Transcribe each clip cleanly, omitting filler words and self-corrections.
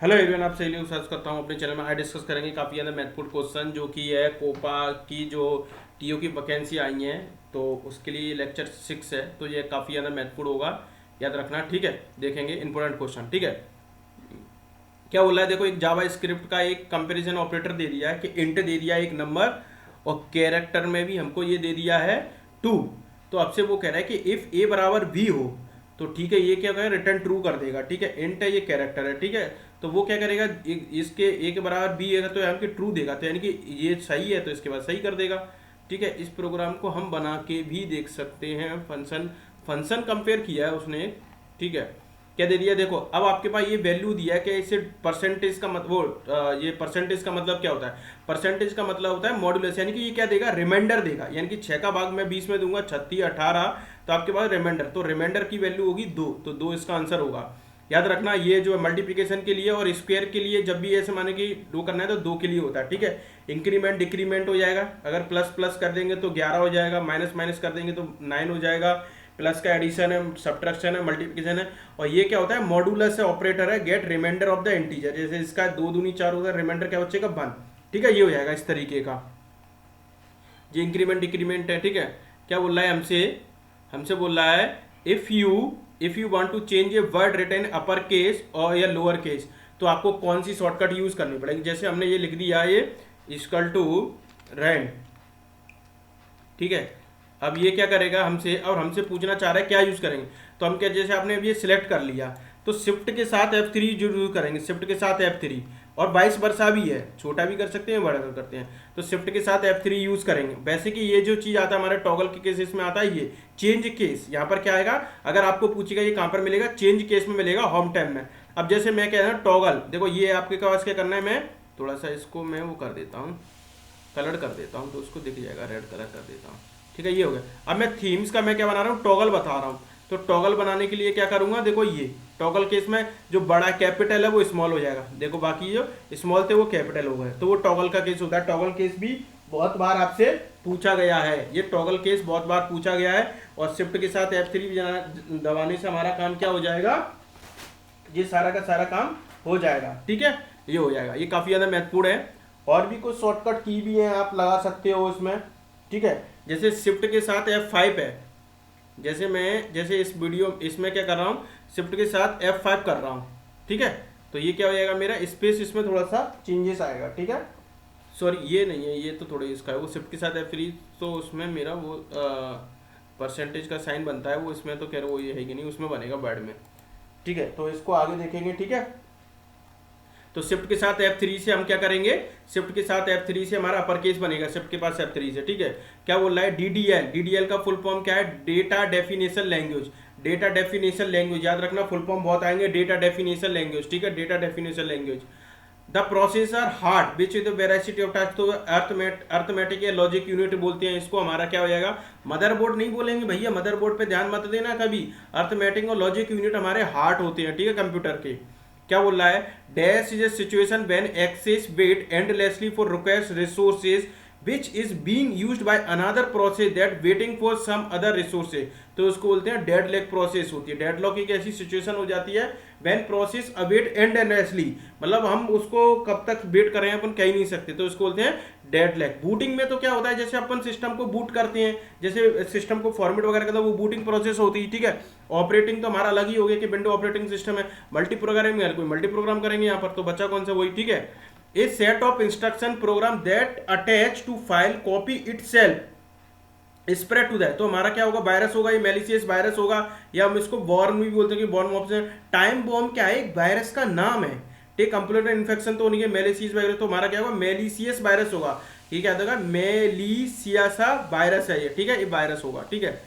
Hello everyone, आप सही लोग सर्च करता हूँ अपने चैनल में। आज डिस्कस करेंगे काफ़ी ज़्यादा महत्वपूर्ण क्वेश्चन जो कि है कोपा की जो टीओ की वैकेंसी आई हैं, तो उसके लिए लेक्चर 6 है, तो ये काफ़ी ज़्यादा महत्वपूर्ण होगा, याद रखना। ठीक है, देखेंगे इंपॉर्टेंट क्वेश्चन। ठीक है, क्या बोला है देखो, एक जावा स्क्रिप्ट का एक कंपैरिजन ऑपरेटर दे दिया है कि इंट दे दिया है एक नंबर, और कैरेक्टर में भी हमको ये दे दिया है 2। तो अब से वो कह रहा है कि इफ ए बराबर बी हो तो ठीक है, ये क्या करेगा, रिटर्न ट्रू कर देगा। ठीक है, इंट है, ये कैरेक्टर है। ठीक है, तो वो क्या करेगा, इसके ए के बराबर बी है तो यानी कि ट्रू देगा, तो यानी कि ये सही है तो इसके बाद सही कर देगा। ठीक है, इस प्रोग्राम को हम बना के भी देख सकते हैं। फंक्शन फंक्शन कंपेयर किया है उसने। ठीक है, क्या दे दिया देखो, अब आपके पास ये वैल्यू दिया है कि इसे परसेंटेज का ये परसेंटेज का मतलब क्या होता है। परसेंटेज का मतलब होता है मॉड्यूलस, यानी कि ये क्या देगा, रिमाइंडर देगा। यानी कि 6 का भाग मैं 20 में दूंगा, 36 18, तो आपके पास रिमाइंडर, तो रिमाइंडर की वैल्यू होगी 2, तो 2 इसका आंसर होगा। याद रखना, ये जो मल्टीप्लिकेशन के लिए और स्क्वायर के लिए जब भी ऐसे माने कि 2 करना है तो 2 के लिए होता है। ठीक है, इंक्रीमेंट डिक्रीमेंट हो जाएगा, अगर प्लस प्लस कर देंगे तो 11 हो जाएगा, माइनस माइनस कर देंगे तो 9 हो जाएगा, प्लस का एडिशन है, सब्ट्रैक्शन है, मल्टीप्लिकेशन है। और ये क्या होता है, मॉड्यूलस है, ऑपरेटर है, get remainder of the integer. जैसे इसका 2 दूनी 4 होगा, रिमाइंडर क्या बचेगा 1। ठीक है, ये हो जाएगा इस तरीके का, ये इंक्रीमेंट डिक्रीमेंट है। ठीक है, क्या बोल रहा है हमसे, हमसे बोल रहा है if you want to change a word written upper case और या लोअर केस, तो आपको कौन सी शॉर्टकट यूज करनी पड़ेगी। जैसे हमने ये लिख दिया, ये इक्वल टू रैंड। ठीक है, अब ये क्या करेगा हमसे, और हमसे पूछना चाह रहा है क्या यूज करेंगे, तो हम क्या, जैसे आपने अब ये सिलेक्ट कर लिया तो शिफ्ट के साथ F3 जरूर करेंगे, शिफ्ट के साथ F3, और 22 वर्षा भी है, छोटा भी कर सकते हैं बड़ा भी करते हैं, तो शिफ्ट के साथ F3 यूज करेंगे। वैसे कि ये जो चीज आता है हमारे टॉगल के केस इसमें आता है, ये चेंज केस यहाँ पर क्या आएगा, अगर आपको पूछेगा ये कहाँ पर मिलेगा, चेंज केस में मिलेगा, होम टाइम में। अब जैसे मैं कह रहा हूँ टॉगल, देखो ये आपके पास क्या करना है, मैं थोड़ा सा इसको मैं वो कर देता हूँ, कलर कर देता हूँ तो उसको दिख जाएगा, रेड कलर कर देता हूँ। ठीक है, ये हो गया। अब मैं थीम्स का मैं क्या बना रहा हूँ, टॉगल बता रहा हूँ। तो टॉगल बनाने के लिए क्या करूंगा, देखो ये टॉगल केस में जो बड़ा कैपिटल है वो स्मॉल हो जाएगा, देखो बाकी जो स्मॉल थे वो कैपिटल हो गए, तो वो टॉगल का केस होता है। टॉगल केस भी बहुत बार आपसे पूछा गया है, ये टॉगल केस बहुत बार पूछा गया है। और शिफ्ट के साथ F3 दबाने से हमारा काम क्या हो जाएगा, ये सारा का सारा काम हो जाएगा। ठीक है, ये हो जाएगा, ये काफी ज्यादा महत्वपूर्ण है। और भी कुछ शॉर्टकट की भी है, आप लगा सकते हो इसमें। ठीक है, जैसे शिफ्ट के साथ F5 है, जैसे इस वीडियो इसमें क्या कर रहा हूँ, शिफ्ट के साथ F5 कर रहा हूँ। ठीक है, तो ये क्या हो जाएगा, मेरा स्पेस इसमें थोड़ा सा चेंजेस आएगा। ठीक है, सॉरी ये नहीं है, ये तो थोड़ा इसका है, वो शिफ्ट के साथ F3, तो उसमें मेरा वो परसेंटेज का साइन बनता है, वो इसमें तो कह रहे वो ये है कि नहीं, उसमें बनेगा वर्ड में। ठीक है, तो इसको आगे देखेंगे। ठीक है, तो शिफ्ट के साथ F3 से हम क्या करेंगे, शिफ्ट के साथ F3 से हमारा अपर केस बनेगा, शिफ्ट के पास F3 से। ठीक है, क्या बोल रहा है, DDL का फुल फॉर्म क्या है, data definition language. Data definition language याद रखना, फुल फॉर्म बहुत आएंगे, डेटा डेफिनेशन लैंग्वेज। ठीक है, data definition language. The processor heart which is the variety of task, तो अर्थमेटिक या लॉजिक यूनिट बोलते हैं इसको, हमारा क्या हो जाएगा, मदरबोर्ड नहीं बोलेंगे भैया, मदरबोर्ड पे ध्यान मत देना कभी, अर्थमेटिक और लॉजिक यूनिट हमारे हार्ट होते हैं। ठीक है, कंप्यूटर के। क्या बोल रहा है, dash is a situation when access wait endlessly for request resources which is being used by another process that waiting for some other resources, तो उसको बोलते हैं डेडलॉक प्रोसेस होती है। डेडलॉक एक ऐसी सिचुएशन हो जाती है व्हेन प्रोसेस अवेट एंडलेसली, मतलब हम उसको कब तक वेट कर रहे हैं अपन कह ही नहीं सकते, तो उसको बोलते हैं डेडलॉक। बूटिंग में तो क्या होता है, जैसे अपन सिस्टम को बूट करते हैं, जैसे सिस्टम को फॉर्मेट वगैरह करता है, वो बूटिंग प्रोसेस होती है। ठीक है, ऑपरेटिंग तो हमारा अलग ही हो गया कि विंडो ऑपरेटिंग सिस्टम है, मल्टी प्रोग्रामिंग कोई मल्टी प्रोग्राम करेंगे यहाँ पर, तो बच्चा कौन सा वही। ठीक है, a set of instruction program that attach to file copy itself spread to that, तो हमारा क्या होगा, वायरस होगा, ये मेलिशियस वायरस होगा, या हम इसको वॉर्म भी बोलते हैं कि वॉर्म ऑप्शन। टाइम बॉम्ब क्या है, एक वायरस का नाम है। ठीक, कंप्यूटर इन्फेक्शन तो नहीं है, मेलिशियस वायरस, तो हमारा क्या होगा, मेलिशियस वायरस होगा। ठीक है, देखा मेलिशियसा वायरस है ये। ठीक है, ये वायरस होगा। ठीक है,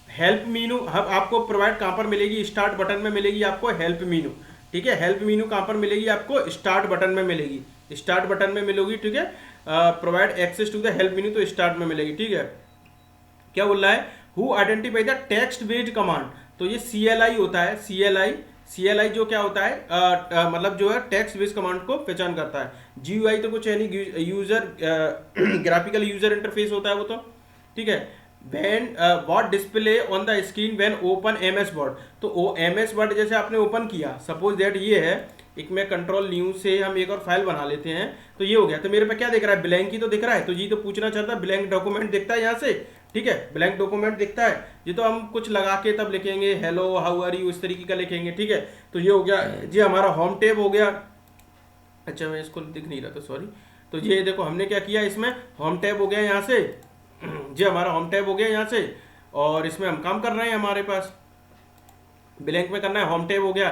हेल्प मीनू अब आपको प्रोवाइड कहां पर मिलेगी, स्टार्ट बटन में मिलेगी आपको हेल्प मीनू। ठीक है, हेल्प मीनू कहां पर मिलेगी आपको, स्टार्ट बटन में मिलेगी, स्टार्ट बटन में मिलेगी। ठीक है, provide access to the help menu, तो स्टार्ट में मिलेगी। ठीक है, क्या बोल रहा है, who identify the text based command, तो ये CLI होता है, CLI जो क्या होता है, मतलब जो है टेक्स्ट बेस्ड कमांड को पहचान करता है। GUI तो कुछ है नहीं, यूजर ग्राफिकल यूजर इंटरफेस होता है वो तो। ठीक है, when what display on the screen when open MS Word, तो MS Word जैसे आपने ओपन किया, सपोज दैट ये है, एक मैं कंट्रोल न्यू से हम एक और फाइल बना लेते हैं। तो ये हो गया। तो मेरे पे क्या दिख रहा है, ब्लैंक ही तो दिख रहा है। तो ये तो पूछना चाहता है, ब्लैंक डॉक्यूमेंट दिखता है यहाँ से, ठीक है, ब्लैंक डॉक्यूमेंट दिखता है। ये तो हम कुछ लगा के तब लिखेंगे, हेलो हाउ आर यू, इस तरीके का लिखेंगे, ठीक है। तो ये हो गया जी हमारा होम टैब हो गया। अच्छा मैं इसको दिख नहीं रहा था, सॉरी। तो ये देखो हमने क्या किया, इसमें होम टैब हो गया यहाँ से, जी हमारा होम टैब हो गया यहाँ से, और इसमें हम काम कर रहे हैं, हमारे पास ब्लैंक में करना है, होम टैब हो गया।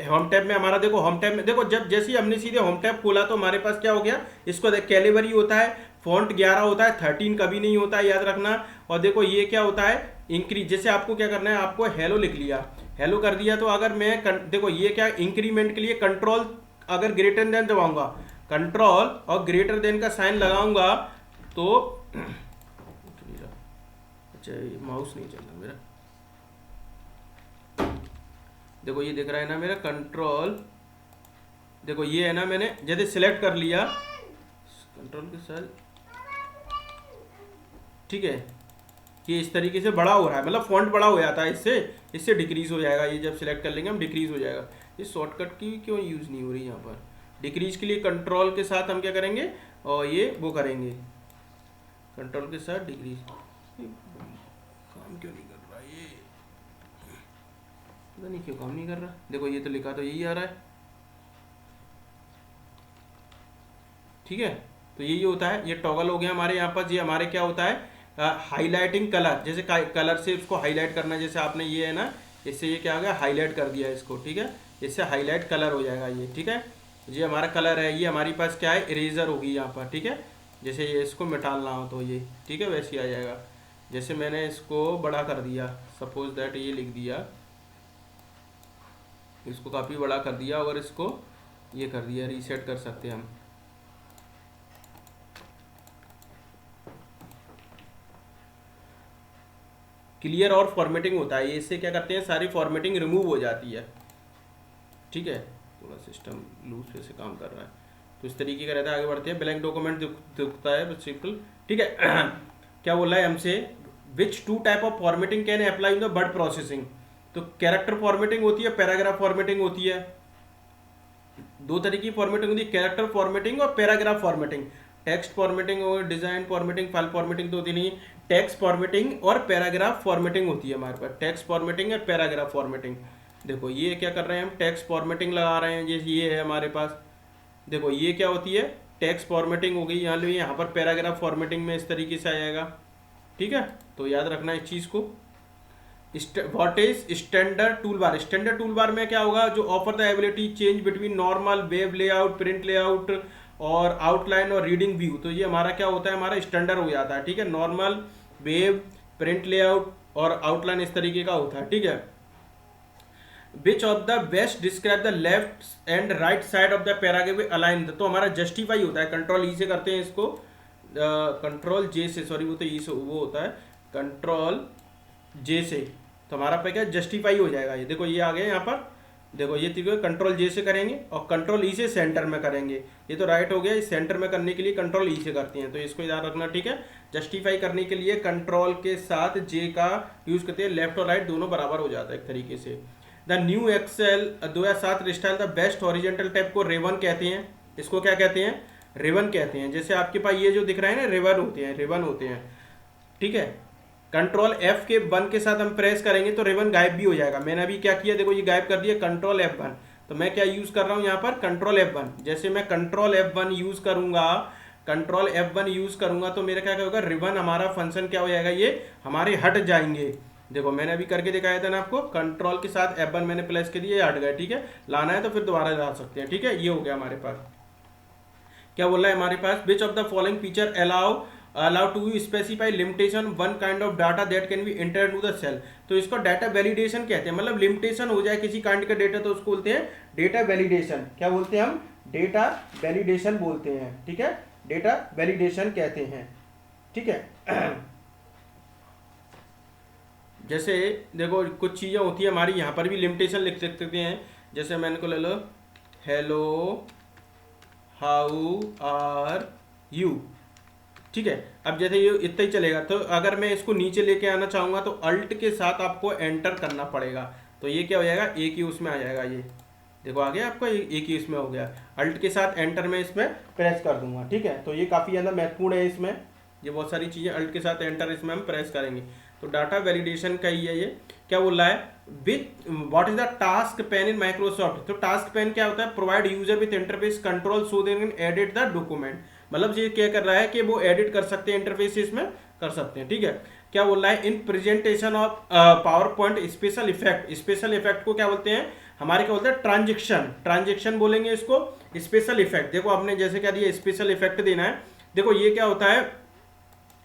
होम टैब में हमारा देखो, होम टैब में देखो जब जैसे ही हमने सीधे होम टैब खोला तो हमारे पास क्या हो गया, इसको देख कैलिबरी होता है, फॉन्ट 11 होता है, 13 कभी नहीं होता है, याद रखना। और देखो ये क्या होता है, इंक्रीज, जैसे आपको क्या करना है, आपको हेलो लिख लिया, हेलो कर दिया। तो अगर मैं देखो ये क्या, इंक्रीमेंट के लिए कंट्रोल अगर ग्रेटर देन दबाऊंगा, कंट्रोल और ग्रेटर देन का साइन लगाऊंगा तो अच्छा माउस नहीं चल रहा मेरा, देखो ये दिख रहा है ना मेरा कंट्रोल, देखो ये है ना, मैंने जैसे सिलेक्ट कर लिया कंट्रोल के साथ, ठीक है, ये इस तरीके से बड़ा हो रहा है, मतलब फॉन्ट बड़ा हो जाता है, इससे डिक्रीज हो जाएगा। ये जब सिलेक्ट कर लेंगे हम डिक्रीज हो जाएगा। ये शॉर्टकट की क्यों यूज़ नहीं हो रही यहाँ पर, डिक्रीज के लिए कंट्रोल के साथ हम क्या करेंगे, और ये वो करेंगे कंट्रोल के साथ डिक्रीज। काम क्यों नहीं कर रहा ये, पता नहीं क्यों काम नहीं कर रहा। देखो ये तो लिखा तो यही आ रहा है, ठीक है। तो यही होता है, ये टॉगल हो गया हमारे यहाँ पर। ये हमारे क्या होता है, हाईलाइटिंग कलर, जैसे कलर से इसको हाईलाइट करना है, जैसे आपने ये है ना, इससे ये क्या हो गया, हाईलाइट कर दिया इसको, ठीक है, इससे हाईलाइट कलर हो जाएगा ये, ठीक है। ये हमारा कलर है, ये हमारी पास क्या है, इरेजर होगी यहाँ पर, ठीक है। जैसे ये इसको मिटाना हो तो ये, ठीक है, वैसे ही आ जाएगा। जैसे मैंने इसको बड़ा कर दिया, सपोज दैट ये लिख दिया, इसको काफ़ी बड़ा कर दिया, और इसको ये कर दिया, रीसेट कर सकते हैं हम। क्लियर और फॉर्मेटिंग होता है, ये इससे क्या करते हैं, सारी फॉर्मेटिंग रिमूव हो जाती है, ठीक है। थोड़ा सिस्टम लूज वैसे काम कर रहा है, तो इस तरीके का रहता है। आगे बढ़ते हैं, ब्लैंक डॉक्यूमेंट दिखता है बस सिंपल, ठीक है। क्या बोल रहा है हमसे, which two type of formatting can apply in the word processing. तो कैरेक्टर फॉर्मेटिंग होती है, पैराग्राफ फॉर्मेटिंग होती है, दो तरीके की फॉर्मेटिंग होती है, कैरेक्टर फॉर्मेटिंग और पैराग्राफ फॉर्मेटिंग। टेक्स्ट फॉर्मेटिंग और डिजाइन फॉर्मेटिंग, फाइल फॉर्मेटिंग तो होती नहीं, टेक्स्ट फॉर्मेटिंग और पैराग्राफ फॉर्मेटिंग होती है हमारे पास, टेक्स्ट फॉर्मेटिंग और पैराग्राफ फॉर्मेटिंग। देखो ये क्या कर रहे हैं हम, टेक्स्ट फॉर्मेटिंग लगा रहे हैं, जैसे ये है हमारे पास, देखो ये क्या होती है, टेक्स्ट फॉर्मेटिंग हो गई, यहाँ पर पैराग्राफ फॉर्मेटिंग में इस तरीके से आ जाएगा, ठीक है। तो याद रखना इस चीज़ को। What is standard tool bar, standard tool bar में क्या होगा, जो offer the ability change between normal, web layout, print layout और आउटलाइन और रीडिंग व्यू। तो ये हमारा क्या होता है, हमारा स्टैंडर्ड हो जाता है, ठीक है। नॉर्मल, वेब, प्रिंट लेआउट और आउटलाइन इस तरीके का होता है, ठीक है। Which of the best describe the left and right side of the paragraph align. तो हमारा जस्टिफाई होता है, कंट्रोल ई से करते हैं इसको, कंट्रोल जे से, सॉरी वो तो ई से वो होता है, कंट्रोल जे से, तो हमारा पे क्या जस्टिफाई हो जाएगा। ये देखो ये आ गया यहाँ पर, देखो ये तीनों कंट्रोल जे से करेंगे और कंट्रोल ई से सेंटर में करेंगे। ये तो राइट हो गया, इस सेंटर में करने के लिए कंट्रोल ई से करते हैं, तो इसको याद रखना, ठीक है। जस्टिफाई करने के लिए कंट्रोल के साथ जे का यूज करते हैं, लेफ्ट और राइट दोनों बराबर हो जाता है एक तरीके से। The new Excel 2007 style the best horizontal tab को रेवन कहते हैं, इसको क्या कहते हैं, रेवन कहते हैं। जैसे आपके पास ये जो दिख रहा है ना, रेवन होते हैं, रेवन होते हैं, ठीक है। कंट्रोल एफ के 1 के साथ हम प्रेस करेंगे तो रेवन गायब भी हो जाएगा। मैंने अभी क्या किया, देखो ये गायब कर दिया, कंट्रोल F1। तो मैं क्या यूज कर रहा हूँ यहाँ पर, कंट्रोल F1। जैसे मैं कंट्रोल F1 यूज करूंगा, कंट्रोल F1 यूज करूंगा तो मेरा क्या होगा, रेवन हमारा फंक्शन क्या हो जाएगा, ये हमारे हट जाएंगे। देखो मैंने अभी करके दिखाया था ना आपको, कंट्रोल के साथ F1 मैंने प्रेस कर दिया, हट गए, ठीक है। लाना है तो फिर दोबारा ला सकते हैं, ठीक है। ये हो गया हमारे पास। क्या बोल रहा है हमारे पास, which of the following feature allow to specify limitation one kind of data that can be entered to the cell। तो इसको डाटा वैलिडेशन कहते हैं, मतलब लिमिटेशन हो जाए किसी काइंड का डेटा तो उसको बोलते हैं डेटा वैलिडेशन। क्या बोलते हैं हम, डेटा वैलिडेशन बोलते हैं, ठीक है, डेटा वैलिडेशन कहते हैं, ठीक है। जैसे देखो कुछ चीजें होती है हमारी, यहाँ पर भी लिमिटेशन लिख सकते हैं। जैसे मैंने को ले लो, हेलो हाउ आर यू, ठीक है। अब जैसे ये इतना ही चलेगा, तो अगर मैं इसको नीचे लेके आना चाहूंगा तो अल्ट के साथ आपको एंटर करना पड़ेगा, तो ये क्या हो जाएगा, एक ही उसमें आ जाएगा। ये देखो आ गया आपका, एक ही इसमें हो गया। अल्ट के साथ एंटर में इसमें प्रेस कर दूंगा, ठीक है। तो ये काफ़ी ज़्यादा महत्वपूर्ण है इसमें, ये बहुत सारी चीज़ें अल्ट के साथ एंटर इसमें हम प्रेस करेंगे। तो डाटा वैलिडेशन का ही है ये। क्या बोल रहा है, with what is the task pain in Microsoft. तो टास्क पेन क्या होता है, provide user with interface control so they can edit the document. मतलब ये क्या कर रहा है कि वो एडिट कर सकते हैं, इंटरफेस इसमें कर सकते हैं, ठीक है। क्या बोल रहा है, in presentation of power point special effect. Special effect को क्या बोलते हैं हमारे, क्या बोलते हैं ट्रांजेक्शन, ट्रांजेक्शन बोलेंगे इसको। स्पेशल इफेक्ट देखो आपने जैसे क्या दिया, स्पेशल इफेक्ट देना है। देखो ये क्या होता है,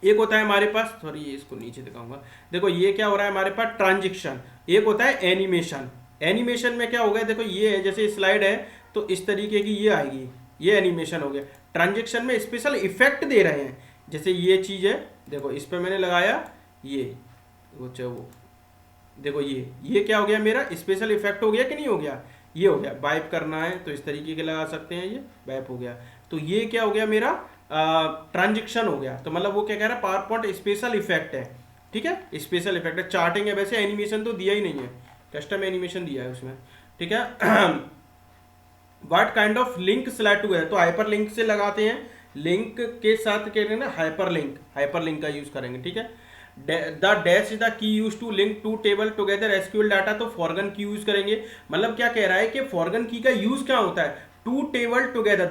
एक होता है हमारे पास, सॉरी ये इसको नीचे दिखाऊंगा। देखो ये क्या हो रहा है हमारे पास ट्रांजेक्शन, एक होता है एनिमेशन। एनिमेशन में क्या होगा, देखो ये है जैसे स्लाइड है तो इस तरीके की ये आएगी, ये एनिमेशन हो गया। ट्रांजेक्शन में स्पेशल इफेक्ट दे रहे हैं, जैसे ये चीज है, देखो इस पर मैंने लगाया ये वो देखो ये क्या हो गया मेरा, स्पेशल इफेक्ट हो गया कि नहीं हो गया, ये हो गया। वाइप करना है तो इस तरीके के लगा सकते हैं, ये वाइप हो गया। तो ये क्या हो गया मेरा, ट्रांजेक्शन हो गया। तो मतलब वो क्या कह रहा है, पावर पॉइंट स्पेशल इफेक्ट है, ठीक है, स्पेशल इफेक्ट है। चार्टिंग है, वैसे एनिमेशन तो दिया ही नहीं है, कस्टम एनिमेशन दिया है उसमें, ठीक है। What kind of link select हुआ है, तो हाइपर लिंक से लगाते हैं, लिंक के साथ क्या करेंगे, हाइपर लिंक का यूज करेंगे, ठीक है। The dash is the key use to link two table together SQL data, तो फॉरगन की यूज करेंगे। मतलब क्या कह रहा है कि फॉरगन की का यूज क्या होता है, टू टेबल टुगेदर,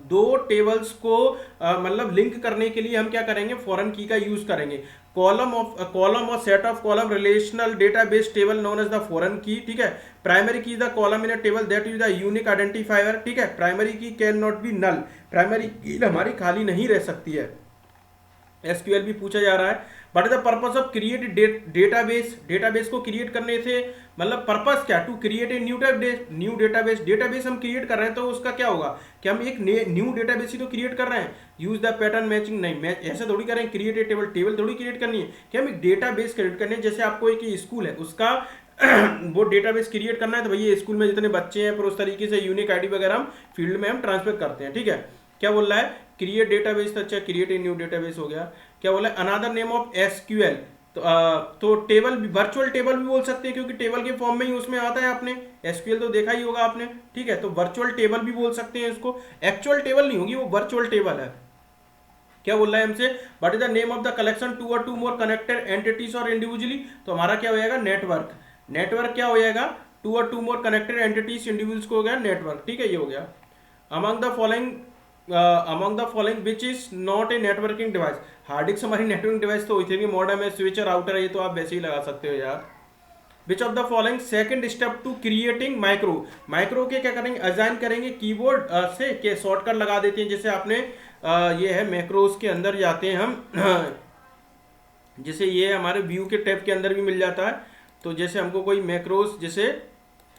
दो टेबल्स को मतलब लिंक करने के लिए हम क्या करेंगे, फॉरन की का यूज करेंगे। कॉलम और set of column relational database table known as the foreign key, ठीक है। Primary key the column in a table that is the unique identifier, ठीक है। Primary key can not be null, primary key हमारी खाली नहीं रह सकती है। एसक्यूएल भी पूछा जा रहा है। But the purpose of create database, database को क्रिएट करने से मतलब पर्पस क्या, to create a new database. Database हम क्रिएट कर रहे हैं तो उसका क्या होगा कि हम एक न्यू डेटाबेस ही तो क्रिएट कर रहे हैं। यूज द पैटर्न मैचिंग, नहीं मैच ऐसे थोड़ी करें, क्रिएट ए टेबल थोड़ी क्रिएट करनी है कि हम एक डेटाबेस क्रिएट करनी है। जैसे आपको एक स्कूल है उसका वो डेटाबेस क्रिएट करना है, तो भैया स्कूल में जितने बच्चे हैं फिर उस तरीके से यूनिक आईडी वगैरह हम फील्ड में हम ट्रांसफर करते हैं, ठीक है। क्या बोल रहा है, क्रिएट डेटाबेस, अच्छा क्रिएट ए न्यू डेटाबेस हो गया। क्या बोला, अनदर नेम ऑफ एसक्यूएल, तो टेबल भी, वर्चुअल टेबल भी बोल सकते हैं क्योंकि टेबल के फॉर्म में ही उसमें आता है। आपने एसक्यूएल तो देखा ही होगा आपने, ठीक है। तो वर्चुअल टेबल भी बोल सकते हैं इसको, एक्चुअल टेबल नहीं होगी, वो वर्चुअल टेबल है। क्या बोल रहा है हमसे, what is the name of the collection two और टू मोर कनेक्टेड एंटिटीज और इंडिविजुअली, तो हमारा क्या हो जाएगा, नेटवर्क। नेटवर्क क्या हो जाएगा, टू और two more connected entities individuals को हो गया नेटवर्क, ठीक है, ये हो गया। Among the following which is not a networking device, hard disk हमारी नेटवर्किंग डिवाइस तो हुई थी, मॉडर्न है, स्विच और राउटर है, ये तो आप वैसे ही लगा सकते हो यार। Which of the following second step to creating micro के क्या करेंगे, असाइन करेंगे कीबोर्ड से के शॉर्टकट लगा देते हैं। जैसे आपने ये है मैक्रोस के अंदर जाते हैं हम जैसे ये हमारे व्यू के टैब के अंदर भी मिल जाता है। तो जैसे हमको कोई मैक्रोस जैसे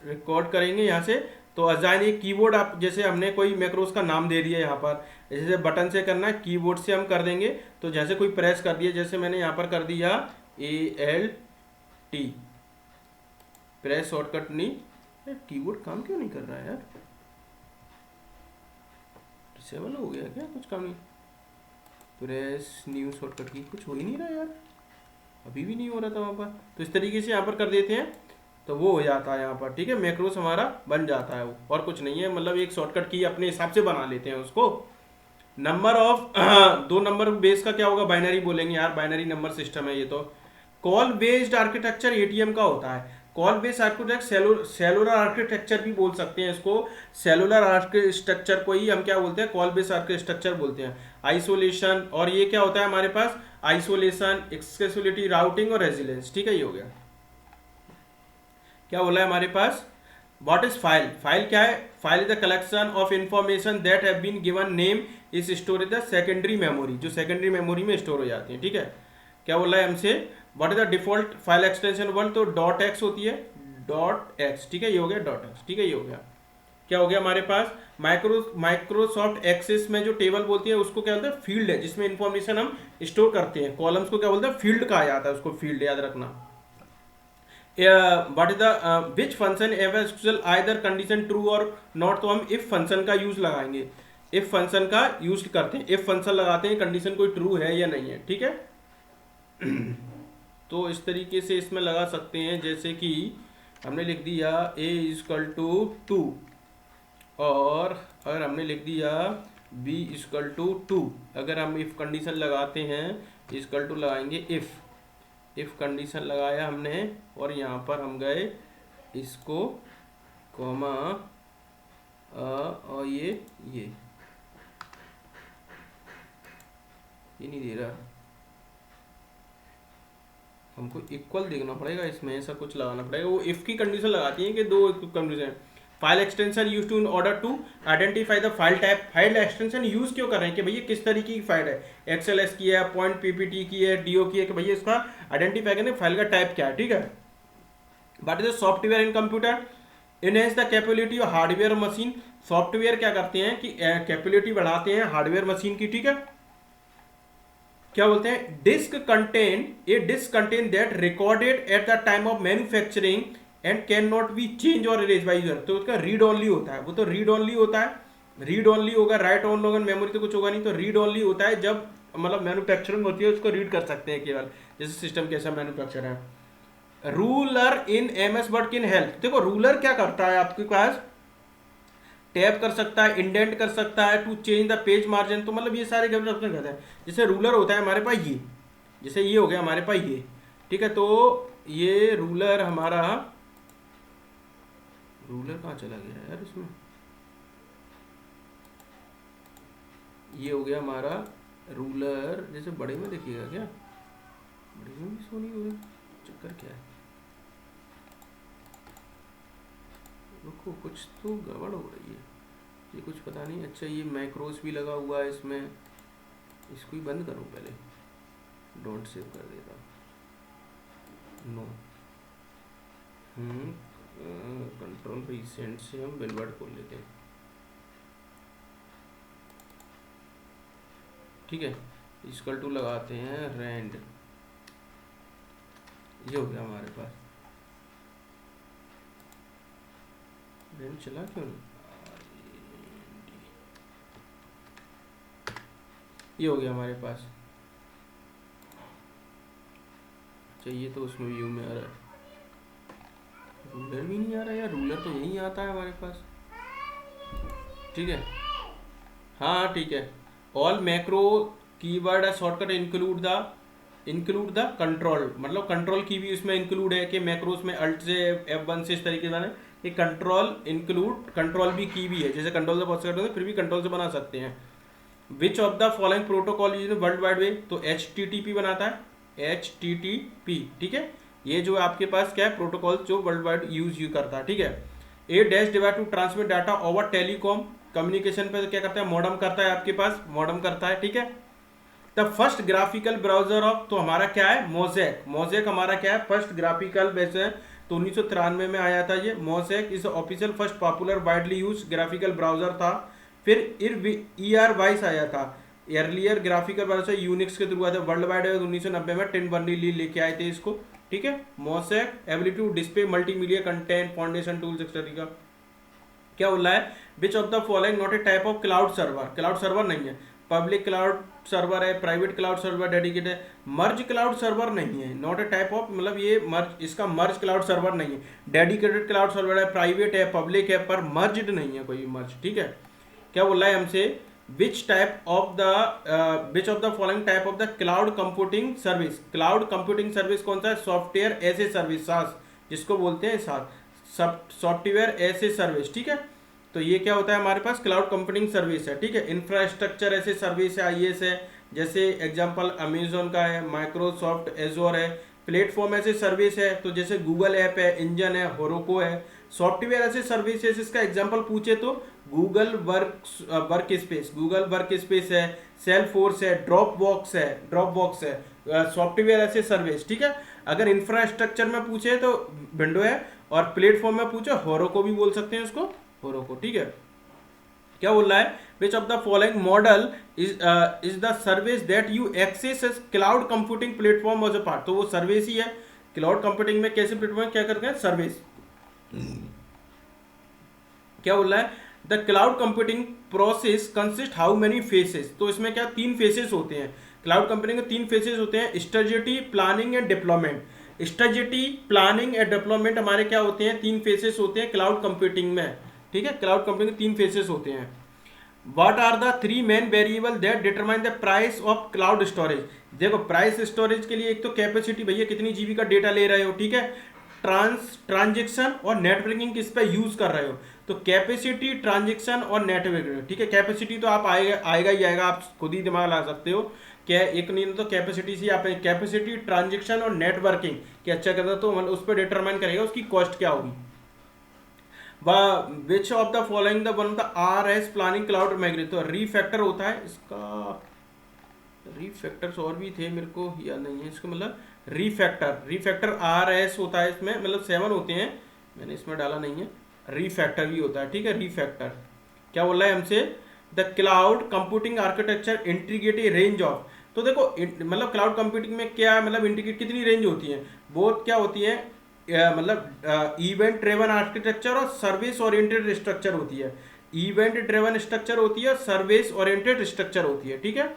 रिकॉर्ड करेंगे यहाँ से, तो अजाइन एक कीबोर्ड, आप जैसे हमने कोई मैक्रोस का नाम दे दिया यहाँ पर, जैसे बटन से करना है, कीबोर्ड से हम कर देंगे। तो जैसे कोई प्रेस कर दिया, जैसे मैंने यहाँ पर कर दिया ALT प्रेस शॉर्टकट, नहीं कीबोर्ड काम क्यों नहीं कर रहा है यार, डिसेबल हो गया क्या, कुछ काम नहीं, प्रेस न्यू शॉर्टकट की कुछ हो ही नहीं रहा यार, अभी भी नहीं हो रहा था वहाँ पर। तो इस तरीके से यहाँ पर कर देते हैं तो वो हो जाता है यहाँ पर, ठीक है, मैक्रोस हमारा बन जाता है वो, और कुछ नहीं है, मतलब एक शॉर्टकट की अपने हिसाब से बना लेते हैं उसको। नंबर ऑफ 2 नंबर बेस का क्या होगा, बाइनरी बोलेंगे यार, बाइनरी नंबर सिस्टम है ये तो। कॉल बेस्ड आर्किटेक्चर ATM का होता है। Call based architecture cellular architecture भी बोल सकते हैं इसको, सेलुलर आर्किटेक्चर को ही हम क्या बोलते हैं, कॉल बेस्ड आर्किटेक्चर बोलते हैं। आइसोलेशन, और ये क्या होता है हमारे पास, आइसोलेशन, एक्सेसिबिलिटी, राउटिंग और रेजिलेंस, ठीक है, ये हो गया। क्या बोला है हमारे पास, व्हाट इज फाइल, फाइल क्या है, file is the collection of information that have been given name is store in the secondary memory, जो सेकेंडरी मेमोरी में स्टोर हो जाती है, ठीक है। क्या बोला है हमसे, what is the default file extension world, तो .x होती है, .x, ठीक है, ये हो गया .x, ठीक है, ये हो गया। क्या हो गया हमारे पास, माइक्रोसॉफ्ट एक्सेस में जो टेबल बोलती है उसको क्या बोलते हैं, फील्ड है, जिसमें इंफॉर्मेशन हम स्टोर करते हैं। कॉलम्स को क्या बोलते हैं, फील्ड कहा जाता है, उसको फील्ड याद रखना। What is the which function eval either condition true और नॉट, तो हम इफ फंक्शन का यूज लगाएंगे, इफ फंक्शन का यूज करते हैं, इफ फंक्शन लगाते हैं, कंडीशन कोई ट्रू है या नहीं है, ठीक है। तो इस तरीके से इसमें लगा सकते हैं, जैसे कि हमने लिख दिया A = 2, और अगर हमने लिख दिया b इक्वल टू 2, अगर हम इफ कंडीशन लगाते हैं, इक्वल टू लगाएंगे इफ कंडीशन लगाया हमने, और यहाँ पर हम गए इसको कॉमा और ये नहीं दे रहा, हमको इक्वल देखना पड़ेगा, इसमें ऐसा कुछ लगाना पड़ेगा। वो इफ की कंडीशन लगाती है कि दो condition, file extension use to in order to identify the file type. File extension use क्यों कर रहे हैं कि भैया किस तरीके की फाइल है, एक्सएलएस की है, पॉइंट पीपीटी की है, डीओ की है, कि भैया इसका आइडेंटिफाई करने फाइल का टाइप क्या है, ठीक है। But is software in computer enhance the capability of hardware machine. Software क्या करते हैं कि कैपेबिलिटी बढ़ाते हैं हार्डवेयर मशीन की, ठीक है। क्या बोलते हैं, disk contain that recorded at the time of manufacturing and can not be change और इरेज बाय यूजर। तो उसका रीड ओनली होता है, वो तो रीड ओनली होता है, रीड ओनली होगा, राइट ओनली होगा, मेमोरी तो कुछ होगा नहीं, तो रीड ओनली होता है। जब मतलब मैन्युफैक्चरिंग होती है उसको रीड कर सकते हैं केवल, जैसे सिस्टम कैसा मैन्युफैक्चर है। Ruler in MS word can help. देखो रूलर क्या करता है, आपके पास टैप कर सकता है, इंडेंट कर सकता है, to change the page margin, तो मतलब ये सारे ऑप्शन करते हैं। जैसे रूलर होता है हमारे पास ये, जैसे ये हो गया हमारे पास ये, ठीक है। तो ये रूलर हमारा, रूलर कहाँ चला गया यार इसमें, ये हो गया हमारा रूलर। जैसे बड़े में देखिएगा, क्या बड़े में भी सोनी हो गई, चक्कर क्या है, रुको कुछ तो गड़बड़ हो रही है, ये कुछ पता नहीं। अच्छा ये मैक्रोस भी लगा हुआ है इसमें, इसको ही बंद करूँ पहले, डोंट सेव कर देता, नो कंट्रोल रिसेंट से हम बिलवर्ड खोल लेते हैं, ठीक है। इक्वल टू लगाते हैं रैंड, ये हो गया हमारे पास, रैंड चला क्यों नहीं, ये हो गया हमारे पास। चाहिए तो उसमें व्यू में आ रहा है, रूलर भी नहीं आ रहा यार, रूलर तो यहीं आता है हमारे पास, ठीक है। हाँ ठीक है, all macro keyword shortcut include the control, मतलब कंट्रोल की भी उसमें इंक्लूड है कि मैक्रोस में अल्ट से F1 से इस तरीके से ये कंट्रोल इंक्लूड, कंट्रोल भी की भी है, जैसे कंट्रोल से बहुत से फिर भी कंट्रोल से बना सकते हैं। विच of the following protocol use world wide web, तो HTTP बनाता है, HTTP, ठीक है। ये जो आपके पास क्या है प्रोटोकॉल जो वर्ल्ड वाइड यूज करता है, ठीक है। A dash device to transmit data over telecom, communication पे क्या करता है, मॉडम करता है, आपके पास मॉडम करता है, ठीक है। The first graphical browser of, तो हमारा क्या है मोज़ेक, मोज़ेक हमारा क्या है फर्स्ट ग्राफिकल वैसे, तो 1993 में आया था ये मोज़ेक, इस official first popular widely use graphical browser था। फिर ER22 आया था, अर्लियर ग्राफिकल ब्राउजर यूनिक्स के थ्रू आया था, वर्ल्ड वाइड 1990 में टिम बर्नर्ली लेके आए थे इसको, ठीक है। Mosaic ability to display multimedia content, foundation tools etcetera. क्या बोल रहा है, which of the following not a type of cloud server, cloud server नहीं है, पब्लिक क्लाउड सर्वर है, प्राइवेट क्लाउड सर्वर डेडिकेटेड है, मर्ज क्लाउड सर्वर नहीं है, नॉट ए टाइप ऑफ, मतलब ये मर्ज, इसका मर्ज क्लाउड सर्वर नहीं है, डेडिकेटेड क्लाउड सर्वर है, प्राइवेट है, पब्लिक है, पर मर्ज्ड नहीं है कोई मर्ज, ठीक है। क्या बोल रहा है हमसे, which of the following type of the cloud computing service, cloud computing service कौन सा है, सॉफ्टवेयर एज ए सर्विस, सास जिसको बोलते हैं, सॉफ्टवेयर एज ए सर्विस, ठीक है। तो ये क्या होता है हमारे पास क्लाउड कंप्यूटिंग सर्विस है, ठीक है। इंफ्रास्ट्रक्चर ऐसे सर्विस है, IaaS है, जैसे एग्जांपल अमेजोन का है, माइक्रोसॉफ्ट एजोर है। प्लेटफॉर्म ऐसे सर्विस है, तो जैसे गूगल ऐप है, इंजन है, होरोको है। सॉफ्टवेयर ऐसे सर्विसेज, इसका एग्जांपल पूछे तो गूगल वर्क स्पेस है, सेल्फोर्स है, ड्रॉपबॉक्स है, सॉफ्टवेयर ऐसे सर्विस, ठीक है। अगर इंफ्रास्ट्रक्चर में पूछे तो विंडो है, और प्लेटफॉर्म में पूछे होरोको भी बोल सकते हैं उसको, होरोको, ठीक है। क्या बोल रहा है, which of the following model is the service that you access cloud computing platform as a part, तो वो सर्विस ही है। क्लाउड कंप्यूटिंग में कैसे प्लेटफॉर्म क्या करते हैं, सर्विस। क्या बोल रहा है, the cloud computing process consist how many faces, तो इसमें क्या 3 फेसेस होते हैं, क्लाउड कंप्यूटिंग के 3 फेसेस होते हैं, strategy, planning and deployment. Strategy, planning and development हमारे क्या होते हैं, 3 फेसेस होते हैं क्लाउड कंप्यूटिंग में, ठीक है, क्लाउड कंप्यूटिंग के 3 फेसेस होते हैं। What are the 3 main variable that determine the price of cloud storage. देखो प्राइस स्टोरेज के लिए एक तो कैपेसिटी, भैया कितनी जीबी का डेटा ले रहे हो, ठीक है, ट्रांजेक्शन और नेटवर्किंग किस पे यूज कर रहे हो, तो कैपेसिटी, ट्रांजेक्शन और नेटवर्किंग, ठीक है। कैपेसिटी तो आप आएगा ही आएगा, आप खुद ही दिमाग लगा सकते हो, क्या एक नहीं तो कैपेसिटी से आप कैपेसिटी, ट्रांजेक्शन और नेटवर्किंग कि अच्छा करता तो उस पर डिटरमाइन करेगा उसकी कॉस्ट क्या होगी। विच of the following the one of the R S planning cloud migration, तो रीफैक्टर होता है इसका, रीफैक्टर्स और भी थे मेरे को याद नहीं है इसका, मतलब रीफैक्टर आर एस होता है इसमें, मतलब 7 होते हैं, मैंने इसमें डाला नहीं है, रीफैक्टर भी होता है, ठीक है। रीफैक्टर क्या बोल रहा है हमसे, the cloud computing architecture integrate A range of, तो देखो मतलब क्लाउड कंप्यूटिंग में क्या मतलब इंटीग्रेट कितनी रेंज होती है, बहुत क्या होती है, मतलब इवेंट ड्रिवन आर्किटेक्चर और सर्विस ओरिएंटेड स्ट्रक्चर होती है, इवेंट ड्रिवन स्ट्रक्चर होती है, सर्विस ओरिएंटेड स्ट्रक्चर होती है, ठीक है।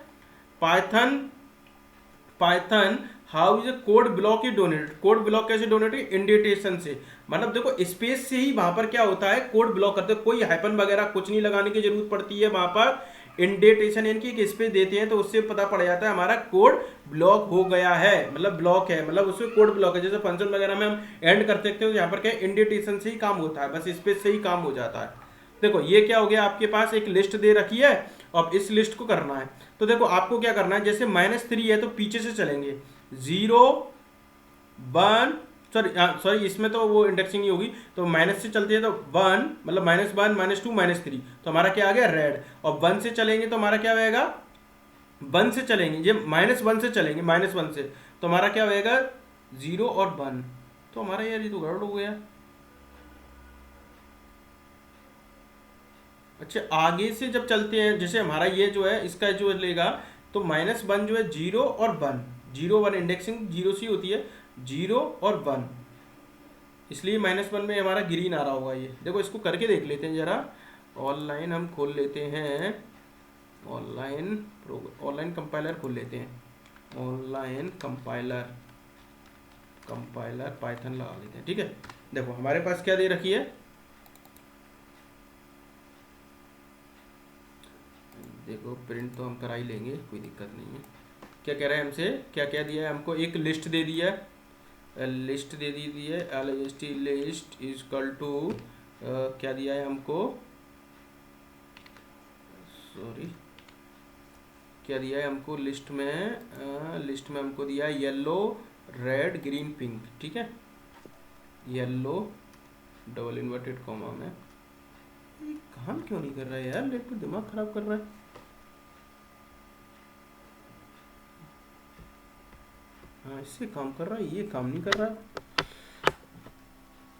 Python how is code block is donated, code block कैसे डोनेटेड, इंडेंटेशन से, मतलब देखो स्पेस से ही वहां पर क्या होता है कोड ब्लॉक करते, कोई हाइपन वगैरह कुछ नहीं लगाने की जरूरत पड़ती है, वहां पर इंडेंटेशन यानी कि एक स्पेस देते हैं तो उससे पता पड़ जाता है हमारा कोड ब्लॉक हो गया है, मतलब ब्लॉक है, मतलब उसमें कोड ब्लॉक है। जैसे फंक्शन वगैरह में हम एंड करते हैं तो यहाँ पर क्या इंडेंटेशन से ही काम होता है, बस स्पेस से ही काम हो जाता है। देखो ये क्या हो गया, आपके पास एक लिस्ट दे रखी है, अब इस लिस्ट को करना है, तो देखो आपको क्या करना है, जैसे -3 है तो पीछे से चलेंगे, 0 1, सॉरी इसमें तो वो इंडेक्सिंग नहीं होगी, तो माइनस से चलते हैं तो 1, मतलब -1 -2 -3, तो हमारा क्या आ गया रेड, और 1 से चलेंगे तो हमारा क्या होएगा, 1 से चलेंगे, ये -1 से चलेंगे, -1 से तो हमारा क्या होएगा 0 और 1, तो हमारा यार ये तो गड़बड़ हो गया। अच्छा आगे से जब चलते हैं, जैसे हमारा ये जो है इसका जो लेगा, तो -1 जो है 0 और 1, 0 1 इंडेक्सिंग 0 से होती है, 0 और 1, इसलिए -1 में हमारा ग्रीन आ रहा होगा। ये देखो इसको करके देख लेते हैं जरा, ऑनलाइन हम खोल लेते हैं, ऑनलाइन कंपाइलर खोल लेते हैं, ऑनलाइन कंपाइलर पाइथन लगा लेते हैं, ठीक है। देखो हमारे पास क्या दे रखी है, देखो प्रिंट तो हम करा ही लेंगे, कोई दिक्कत नहीं है। क्या कह रहा है हमसे, क्या क्या दिया है हमको, एक लिस्ट दे दिया है, लिस्ट दे दी है, LIST list is equal to क्या दिया है हमको, सॉरी क्या दिया है हमको लिस्ट में हमको दिया है येलो रेड ग्रीन पिंक, ठीक है, येलो डबल इन्वर्टेड कॉमा में, काम क्यों नहीं कर रहा है यार, लैपटॉप दिमाग खराब कर रहा है। हाँ इससे काम कर रहा है, ये काम नहीं कर रहा है,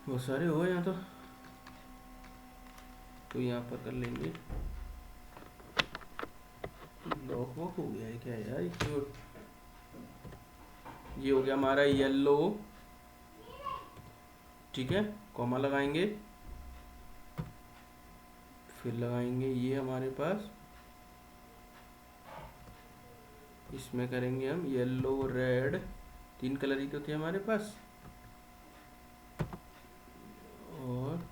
बहुत सारे हो यहाँ तो यहाँ पर कर लेंगे, लॉक वॉक हो गया है क्या यार, ये हो गया हमारा येलो, ठीक है, कॉमा लगाएंगे, फिर लगाएंगे ये हमारे पास, इसमें करेंगे हम येलो रेड, 3 कलर ही तो थे हमारे पास, और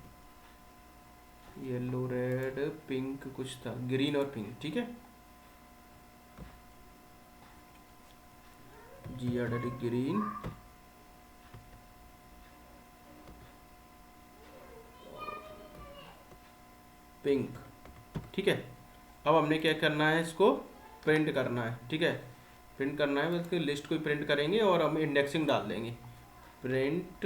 येलो रेड पिंक कुछ था, ग्रीन और पिंक, ठीक है, ग्रीन पिंक, ठीक है। अब हमने क्या करना है, इसको प्रिंट करना है, ठीक है, प्रिंट करना है, उसकी लिस्ट को प्रिंट करेंगे और हम इंडेक्सिंग डाल देंगे, प्रिंट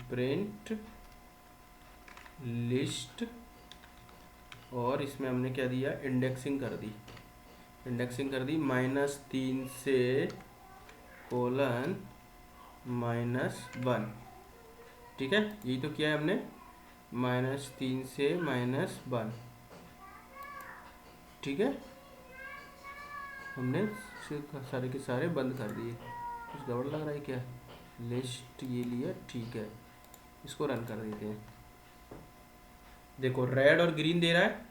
प्रिंट लिस्ट, और इसमें हमने क्या दिया, इंडेक्सिंग कर दी, -3 से कोलन -1, ठीक है, यही तो किया है हमने, -3 से -1, ठीक है, हमने सारे के सारे बंद कर दिए, कुछ गड़बड़ लग रहा है क्या, लिस्ट ये लिया, ठीक है, इसको रन कर देते हैं। देखो रेड और ग्रीन दे रहा है,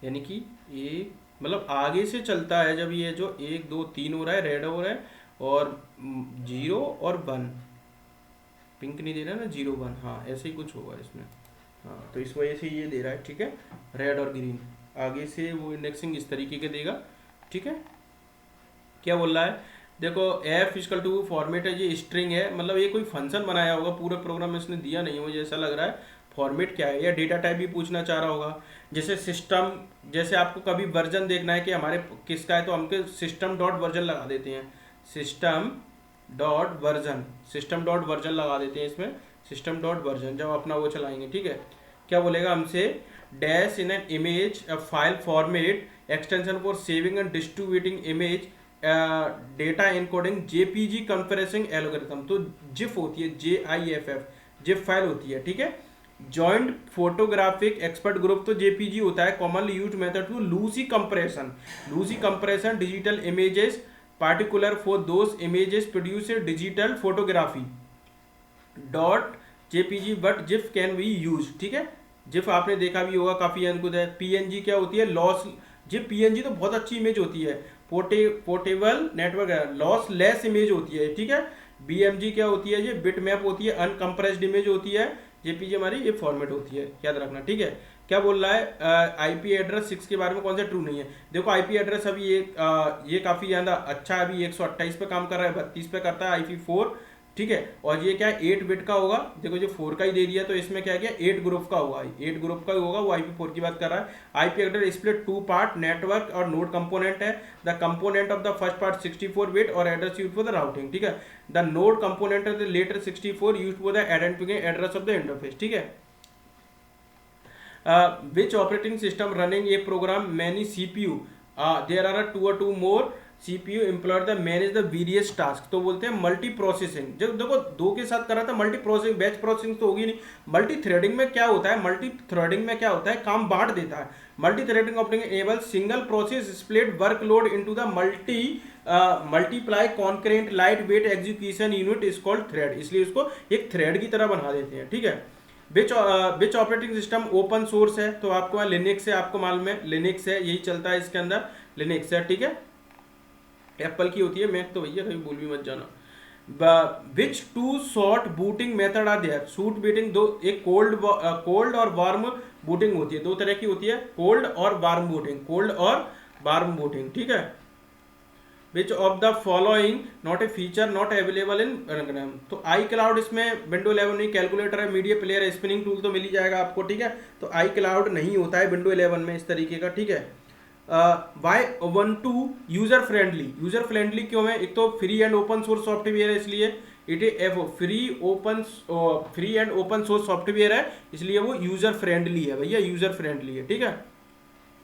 यानी कि एक मतलब आगे से चलता है, जब ये जो 1 2 3 हो रहा है रेड हो रहा है, और 0 और 1, पिंक नहीं दे रहा ना, 01, हाँ ऐसे ही कुछ होगा इसमें। हाँ तो इस वजह से ये दे रहा है, ठीक है, रेड और ग्रीन। आगे से वो इंडेक्सिंग इस तरीके के देगा, ठीक है। क्या बोल रहा है, देखो एफ इक्वल टू फॉर्मेट है, ये स्ट्रिंग है, मतलब ये कोई फंक्शन बनाया होगा, पूरे प्रोग्राम में इसने दिया नहीं है, मुझे ऐसा लग रहा है। फॉर्मेट क्या है, या डेटा टाइप भी पूछना चाह रहा होगा। जैसे सिस्टम, जैसे आपको कभी वर्जन देखना है कि हमारे किसका है, तो हमके सिस्टम डॉट वर्जन लगा देते हैं, system dot version, system dot version लगा देते हैं इसमें, सिस्टम डॉट वर्जन, जब अपना वो चलाएंगे, ठीक है। क्या बोलेगा हमसे, dash in an image a file format extension for saving and distributing image data encoding JPG compressing algorithm. तो जिफ होती है, JIFF, जिफ फाइल होती है, ठीक है। जॉइंट फोटोग्राफिक एक्सपर्ट ग्रुप तो जेपीजी होता है। Commonly used method to lossy compression, lossy compression digital images particular for those images produce digital photography dot JPG but JIFF can be use, ठीक है। GIF आपने देखा भी होगा, काफी अनकुत है। पीएनजी क्या होती है, लॉस, जिफ पीएनजी तो बहुत अच्छी इमेज होती है, portable network loss less image होती है, ठीक है। बीएमजी क्या होती है, ये बिट मैप होती है, अनकम्प्रेस्ड इमेज होती है। जेपीजी हमारी ये फॉर्मेट होती है, याद रखना, ठीक है। क्या बोल रहा है, आईपी एड्रेस 6 के बारे में कौन सा ट्रू नहीं है। देखो आईपी एड्रेस अभी ये काफी ज्यादा अच्छा है, अभी 128 पे काम कर रहा है, 32 पे करता है IP4, ठीक है। और ये क्या है, 8 बिट का होगा, देखो जो 4 का ही दे दिया, तो इसमें क्या किया, 8 ग्रुप का होगा, 8 ग्रुप का ही होगा, वो IP4 की बात कर रहा है। IP address split 2 part, network और नोड कंपोनेंट है। The component of the first part 64 bit और address use for the routing, ठीक है। The node component of the latter 64 use for the identification address of the interface, ठीक है। Which operating system running a program many CPU, there are 2 or 2 more CPU employed the manage the various tasks, तो बोलते हैं multi processing. जब देखो 2 के साथ कर रहा था, मल्टी प्रोसेसिंग, बैच प्रोसेसिंग तो होगी नहीं। मल्टी थ्रेडिंग में क्या होता है, मल्टी थ्रेडिंग में क्या होता है, काम बांट देता है। Multi threading operating enable single process split workload into the multiply concurrent light weight execution unit is called thread, इसलिए उसको एक थ्रेड की तरह बना देते हैं, ठीक है। विच ऑपरेटिंग सिस्टम ओपन सोर्स है, तो आपको वहाँ लिनक्स है, आपको मालूम है लिनक्स है, यही चलता है इसके अंदर, लिनक्स है, ठीक है। एप्पल की होती है, मैक तो भैया कभी भूल भी मत जाना। Which two short booting method are there, short booting दो, एक कोल्ड और वार्म बूटिंग होती है, 2 तरह की होती है, कोल्ड और वार्म बूटिंग, कोल्ड और वार्म बूटिंग, ठीक है। Which of the following not A feature not available in, तो आई क्लाउड इसमें विंडो 11 नहीं, कैलकुलेटर है, मीडिया प्लेयर है, स्पिनिंग टूल तो मिल ही जाएगा आपको, ठीक है। तो आई क्लाउड नहीं होता है विंडो 11 में इस तरीके का, ठीक है। Why Ubuntu user friendly, user friendly क्यों है, एक तो free and open source software है, इसलिए it is free and open source software है, इसलिए वो यूजर फ्रेंडली है भैया, यूजर फ्रेंडली है, ठीक है।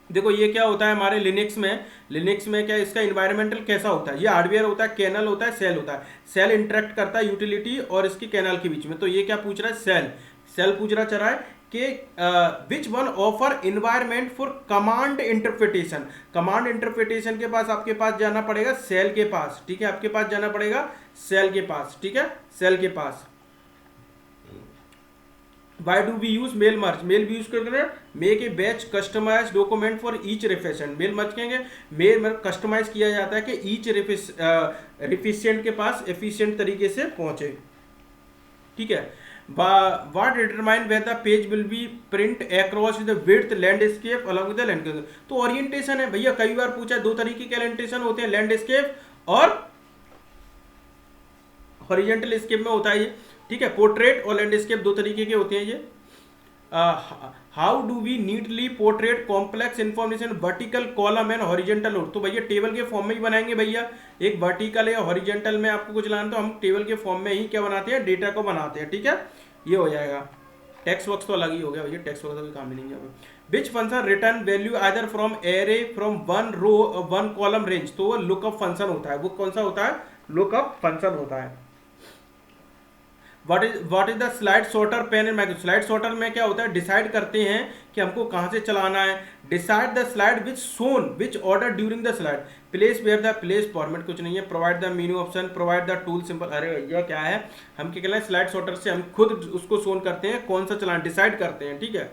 देखो ये क्या होता है हमारे लिनक्स में क्या इसका इन्वायरमेंटल कैसा होता है, ये हार्डवेयर होता है, कैनल होता है, सेल होता है। सेल इंटरेक्ट करता है यूटिलिटी और इसकी कैनल के बीच में, तो ये क्या पूछ रहा है, सेल पूछ रहा चल रहा है कि which one offer environment for command interpretation. Command interpretation के पास आपके पास जाना पड़ेगा सेल के पास, ठीक है, आपके पास जाना पड़ेगा सेल के पास, ठीक है, सेल के पास। Why do we use mail merge? Mail भी यूज करके make a batch customise document for each recipient, mail merge कहेंगे, मेल कस्टमाइज किया जाता है कि ईच रेफिशिएंट के पास एफिशिएंट तरीके से पहुंचे, ठीक है। What determine whether the page will be print across the width landscape along with the landscape, तो ओरिएंटेशन है भैया, कई बार पूछा, 2 तरीके के ओरिएंटेशन होते हैं, लैंडस्केप और हॉरिजॉन्टल स्केप में होता है ये, ठीक है। पोर्ट्रेट और लैंडस्केप 2 तरीके के होते हैं ये। How do we neatly portrait complex information vertical column and horizontal node, तो भैया टेबल के फॉर्म में ही बनाएंगे भैया, एक वर्टिकल या हॉरिजॉन्टल में आपको कुछ लाना, तो हम टेबल के फॉर्म में ही क्या बनाते हैं, डेटा को बनाते हैं, ठीक है, ये हो जाएगा। टेक्स्ट बॉक्स तो अलग ही हो गया भैया, टेक्स्ट बॉक्स का कोई काम ही नहीं है। Which function return value either from array from 1 row 1 column range, तो वो लुकअप फंक्शन होता है, वो कौन सा होता है, लुकअप फंक्शन होता है। What is the slide sorter pen and micro, slide sorter में क्या होता है, डिसाइड करते हैं कि हमको कहां से चलाना है। Decide the slide which soon which order during the slide, place where the place format कुछ नहीं है, provide the menu option, provide the tool simple, अरे भैया क्या है, हम क्या कहना है, स्लाइड सॉर्टर से हम खुद उसको सोन करते हैं कौन सा चलाना, डिसाइड करते हैं, ठीक है।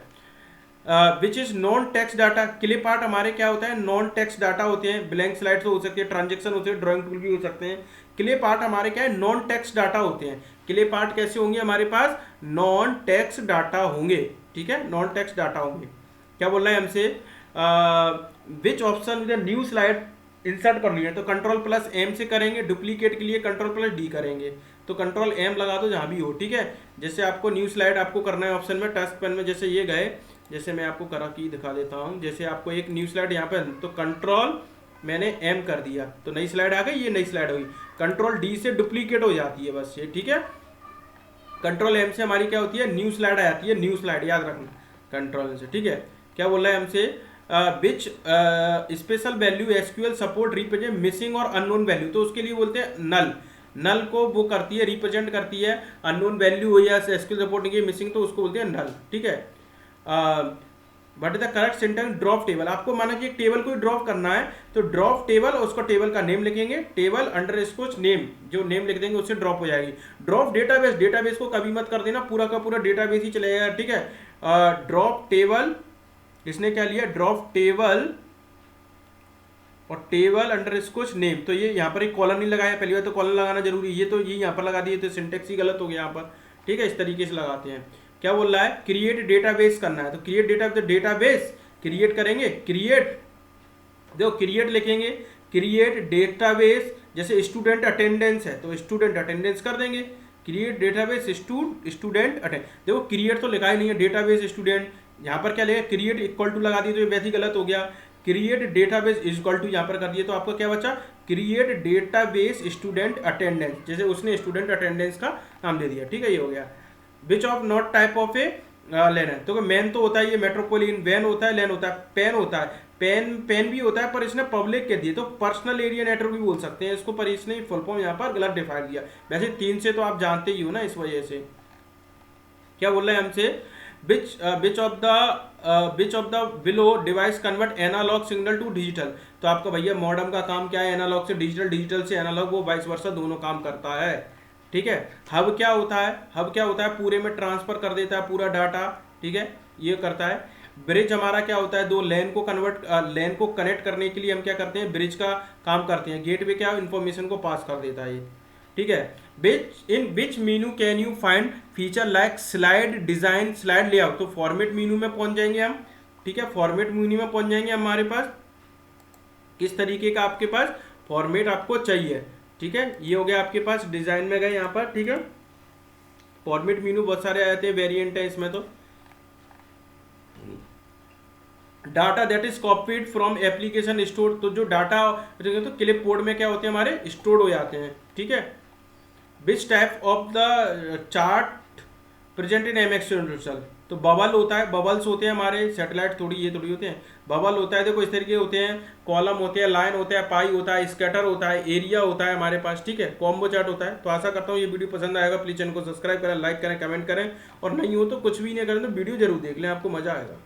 Which is non text data. Clip art हमारे क्या होता है, नॉन टेक्स्ट डाटा होते हैं, ब्लैंक स्लाइड हो सकती है, ट्रांजेक्शन होते हैं, ड्राइंग टूल भी हो सकते हैं। क्लिप आर्ट हमारे क्या है, नॉन टेक्स्ट डाटा होते हैं। क्लिप आर्ट कैसे होंगे हमारे पास, नॉन टेक्स्ट डाटा होंगे, ठीक है, नॉन टेक्स्ट डाटा होंगे। क्या बोल रहा है हमसे, which option with new slide insert कर लिया, तो कंट्रोल प्लस एम से करेंगे, डुप्लीकेट के लिए कंट्रोल प्लस डी करेंगे, तो कंट्रोल एम लगा दो जहां भी हो, ठीक है। जैसे आपको न्यू स्लाइड आपको करना है ऑप्शन में, टास्क पेन में जैसे ये गए, जैसे मैं आपको करा की दिखा देता हूं, जैसे आपको एक न्यू स्लाइड यहाँ पे, तो कंट्रोल मैंने एम कर दिया तो नई स्लाइड आ गई, ये नई स्लाइड हुई। कंट्रोल डी से डुप्लीकेट हो जाती है बस ये, ठीक है। कंट्रोल एम से हमारी क्या होती है, न्यू स्लाइड आ जाती है, न्यू स्लाइड याद रखना कंट्रोल से, ठीक है। क्या बोल रहा है हमसे, which special value SQL support represent missing और अननोन वैल्यू, तो उसके लिए बोलते हैं नल। नल को वो करती है, रिप्रेजेंट करती है, अननोन वैल्यू हो या एसक्यूएल सपोर्ट नहीं मिसिंग, तो उसको बोलते हैं नल, ठीक है। But the correct sentence drop table, आपको माना कि एक टेबल को ड्रॉप करना है, तो ड्रॉप टेबल और उसको टेबल का नेम लिखेंगे, टेबल अंडरस्कोर नेम, जो नेम लिख देंगे उससे ड्रॉप हो जाएगी। ड्रॉप डेटाबेस, डेटाबेस को कभी मत कर देना, पूरा का पूरा डेटाबेस ही चलेगा, ठीक है। ड्रॉप टेबल, इसने क्या लिया, ड्रॉप टेबल और टेबल अंडरस्कोर नेम, तो ये यहाँ पर एक कॉलम नहीं लगाया, पहली बार तो कॉलम लगाना जरूरी, ये तो ये यहाँ पर लगा दिए तो सिंटेक्स ही गलत हो गया यहाँ पर, ठीक है। इस तरीके से लगाते हैं। क्या बोल रहा है, क्रिएट डेटाबेस करना है, तो क्रिएट डेटाबेस क्रिएट करेंगे, क्रिएट, देखो क्रिएट लिखेंगे, क्रिएट डेटाबेस, जैसे स्टूडेंट अटेंडेंस है तो स्टूडेंट अटेंडेंस कर देंगे, क्रिएट डेटाबेस स्टूडेंट अटेंड, देखो क्रिएट तो लिखा ही नहीं है, डेटाबेस स्टूडेंट, यहाँ पर क्या लेगा, क्रिएट इक्वल टू लगा दिए तो ये वैसे ही गलत हो गया, क्रिएट डेटाबेस इक्वल टू यहाँ पर कर दिए तो आपको क्या बचा, क्रिएट डेटाबेस स्टूडेंट अटेंडेंस, जैसे उसने स्टूडेंट अटेंडेंस का नाम दे दिया, ठीक है, ये हो गया। Which of not type of a LAN है, तो मैन तो होता है ये मेट्रोपोलियन, वैन होता है, लेन होता है, पेन होता है, पेन भी होता है, पर इसने पब्लिक कह दिया, तो पर्सनल एरिया नेटवर्क भी बोल सकते हैं इसको, पर इसने फुल फॉर्म यहाँ पर गलत डिफाइन दिया। वैसे 3 से तो आप जानते ही हो ना, इस वजह से। क्या बोल रहे हैं हमसे, which of the below device convert analog signal to digital, तो आपका भैया मॉडर्न का काम क्या है, एनालॉग से डिजिटल, डिजिटल से एनालॉग, वो वाइस वर्सा दोनों काम करता है, ठीक है। हब क्या होता है, हब क्या होता है, पूरे में ट्रांसफर कर देता है पूरा डाटा, ठीक है, ये करता है। ब्रिज हमारा क्या होता है, दो लेन को लेन को कनेक्ट करने के लिए हम क्या करते हैं, ब्रिज का काम करते हैं। गेटवे क्या इंफॉर्मेशन को पास कर देता है ये, ठीक है। In which menu can you find feature like slide design, slide layout, तो फॉर्मेट मेनू में पहुंच जाएंगे हम, ठीक है, फॉर्मेट मेनू में पहुंच जाएंगे हमारे पास, किस तरीके का आपके पास फॉर्मेट आपको चाहिए, ठीक है। ये हो गया आपके पास, डिजाइन में गए यहाँ पर, ठीक है। फॉर्मेट मेनू बहुत सारे आते हैं, वेरिएंट है इसमें। तो data that is copied from application store, तो जो डाटा तो क्लिप बोर्ड में क्या होते हैं हमारे, स्टोर हो जाते हैं, ठीक है। Which type of the chart present in MX universal, तो बबल होता है, बबल्स होते हैं हमारे, सैटेलाइट थोड़ी ये थोड़ी होते हैं, बबल होता है, देखो इस तरीके होते हैं, कॉलम होते हैं, लाइन होता है, पाई होता है, स्कैटर होता है, एरिया होता है हमारे पास, ठीक है, कॉम्बो चार्ट होता है। तो आशा करता हूँ ये वीडियो पसंद आएगा, प्लीज चैनल को सब्सक्राइब करें, लाइक करें, कमेंट करें, और नहीं हो तो कुछ भी नहीं करें तो वीडियो जरूर देख लें, आपको मजा आएगा।